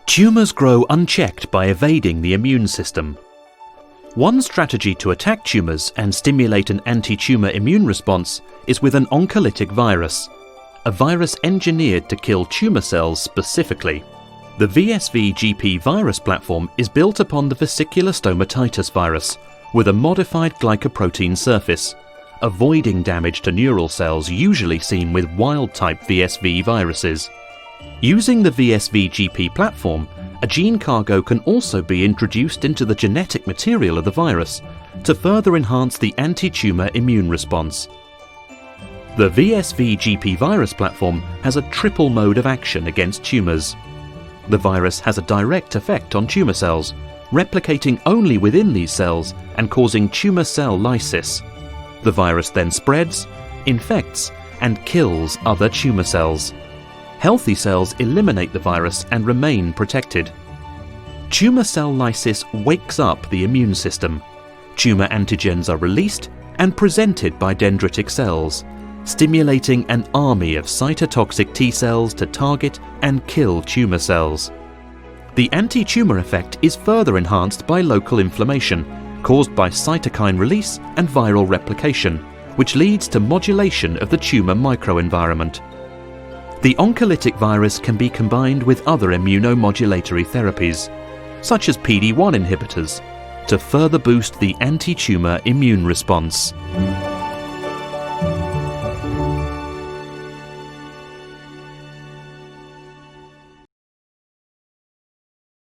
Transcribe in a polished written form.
Tumours grow unchecked by evading the immune system. One strategy to attack tumours and stimulate an anti-tumour immune response is with an oncolytic virus, a virus engineered to kill tumour cells specifically. The VSV-GP virus platform is built upon the vesicular stomatitis virus with a modified glycoprotein surface, avoiding damage to neural cells usually seen with wild-type VSV viruses. Using the VSV-GP platform, a gene cargo can also be introduced into the genetic material of the virus to further enhance the anti-tumour immune response. The VSV-GP virus platform has a triple mode of action against tumours. The virus has a direct effect on tumour cells, replicating only within these cells and causing tumour cell lysis. The virus then spreads, infects, and kills other tumour cells. Healthy cells eliminate the virus and remain protected. Tumour cell lysis wakes up the immune system. Tumour antigens are released and presented by dendritic cells, stimulating an army of cytotoxic T cells to target and kill tumour cells. The anti-tumour effect is further enhanced by local inflammation, caused by cytokine release and viral replication, which leads to modulation of the tumour microenvironment. The oncolytic virus can be combined with other immunomodulatory therapies, such as PD-1 inhibitors, to further boost the anti-tumour immune response.